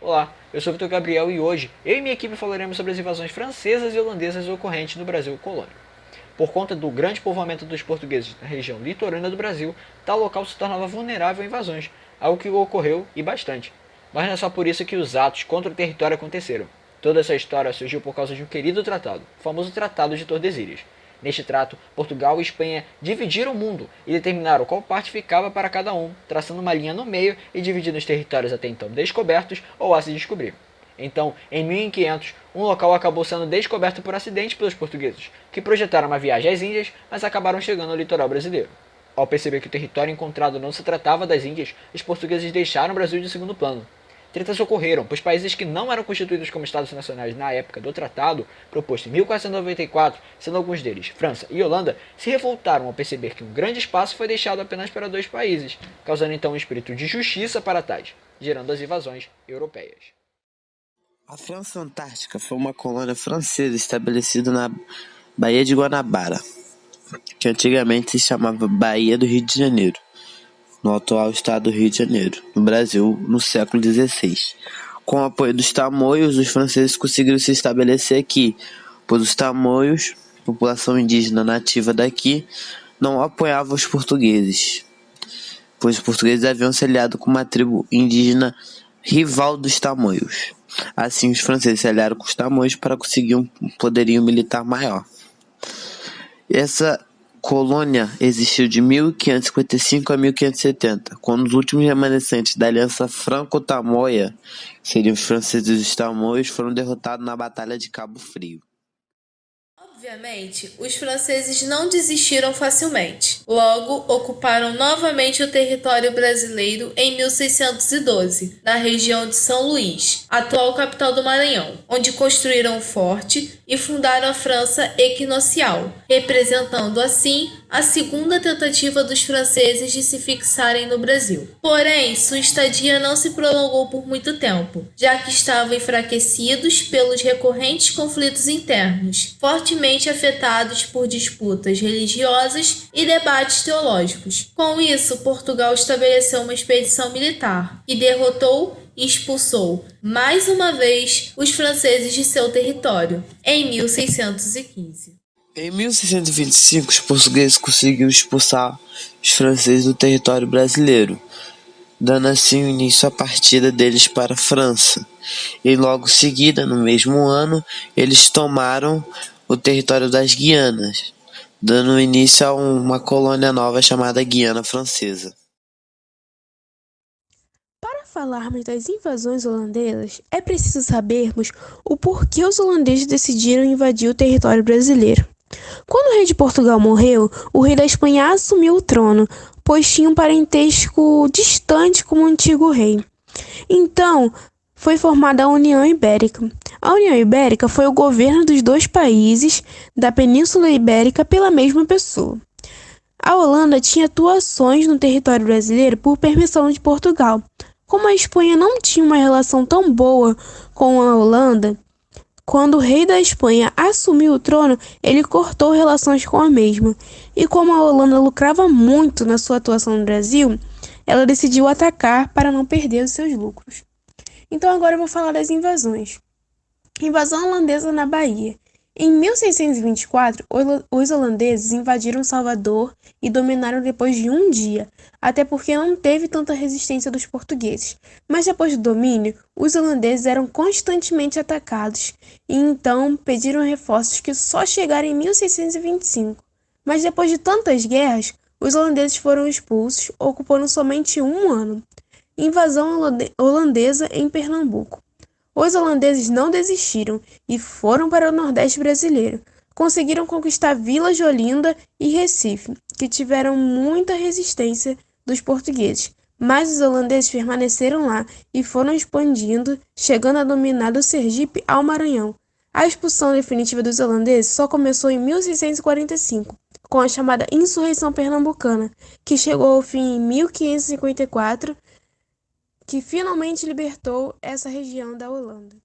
Olá, eu sou Vitor Gabriel e hoje eu e minha equipe falaremos sobre as invasões francesas e holandesas ocorrentes no Brasil colônia. Por conta do grande povoamento dos portugueses na região litorânea do Brasil, tal local se tornava vulnerável a invasões, algo que ocorreu e bastante. Mas não é só por isso que os atos contra o território aconteceram. Toda essa história surgiu por causa de um querido tratado, o famoso Tratado de Tordesilhas. Neste trato, Portugal e Espanha dividiram o mundo e determinaram qual parte ficava para cada um, traçando uma linha no meio e dividindo os territórios até então descobertos ou a se descobrir. Então, em 1500, um local acabou sendo descoberto por acidente pelos portugueses, que projetaram uma viagem às Índias, mas acabaram chegando ao litoral brasileiro. Ao perceber que o território encontrado não se tratava das Índias, os portugueses deixaram o Brasil de segundo plano. Tretas ocorreram, pois países que não eram constituídos como estados nacionais na época do tratado, proposto em 1494, sendo alguns deles França e Holanda, se revoltaram ao perceber que um grande espaço foi deixado apenas para dois países, causando então um espírito de justiça para tais, gerando as invasões europeias. A França Antártica foi uma colônia francesa estabelecida na Baía de Guanabara, que antigamente se chamava Baía do Rio de Janeiro, no atual estado do Rio de Janeiro, no Brasil, no século XVI. Com o apoio dos tamoios, os franceses conseguiram se estabelecer aqui, pois os tamoios, população indígena nativa daqui, não apoiavam os portugueses, pois os portugueses haviam se aliado com uma tribo indígena rival dos tamoios. Assim, os franceses se aliaram com os tamoios para conseguir um poderio militar maior. Essa colônia existiu de 1555 a 1570, quando os últimos remanescentes da aliança franco-tamoia, que seriam os franceses e os tamoios, foram derrotados na Batalha de Cabo Frio. Obviamente, os franceses não desistiram facilmente. Logo, ocuparam novamente o território brasileiro em 1612, na região de São Luís, atual capital do Maranhão, onde construíram um forte e fundaram a França Equinocial, representando assim a segunda tentativa dos franceses de se fixarem no Brasil. Porém, sua estadia não se prolongou por muito tempo, já que estavam enfraquecidos pelos recorrentes conflitos internos, fortemente afetados por disputas religiosas e debates teológicos. Com isso, Portugal estabeleceu uma expedição militar que derrotou e expulsou, mais uma vez, os franceses de seu território, em 1615. Em 1625, os portugueses conseguiram expulsar os franceses do território brasileiro, dando assim início à partida deles para a França. E logo em seguida, no mesmo ano, eles tomaram o território das Guianas, dando início a uma colônia nova chamada Guiana Francesa. Para falarmos das invasões holandesas, é preciso sabermos o porquê os holandeses decidiram invadir o território brasileiro. Quando o rei de Portugal morreu, o rei da Espanha assumiu o trono, pois tinha um parentesco distante com o antigo rei. Então, foi formada a União Ibérica. A União Ibérica foi o governo dos dois países da Península Ibérica pela mesma pessoa. A Holanda tinha atuações no território brasileiro por permissão de Portugal. Como a Espanha não tinha uma relação tão boa com a Holanda, quando o rei da Espanha assumiu o trono, ele cortou relações com a mesma. E como a Holanda lucrava muito na sua atuação no Brasil, ela decidiu atacar para não perder os seus lucros. Então agora eu vou falar das invasões. Invasão holandesa na Bahia. Em 1624, os holandeses invadiram Salvador e dominaram depois de um dia, até porque não teve tanta resistência dos portugueses. Mas depois do domínio, os holandeses eram constantemente atacados e então pediram reforços que só chegaram em 1625. Mas depois de tantas guerras, os holandeses foram expulsos, ocupando somente um ano. Invasão holandesa em Pernambuco. Os holandeses não desistiram e foram para o Nordeste brasileiro. Conseguiram conquistar Vila de Olinda e Recife, que tiveram muita resistência dos portugueses, mas os holandeses permaneceram lá e foram expandindo, chegando a dominar do Sergipe ao Maranhão. A expulsão definitiva dos holandeses só começou em 1645, com a chamada Insurreição Pernambucana, que chegou ao fim em 1554, que finalmente libertou essa região da Holanda.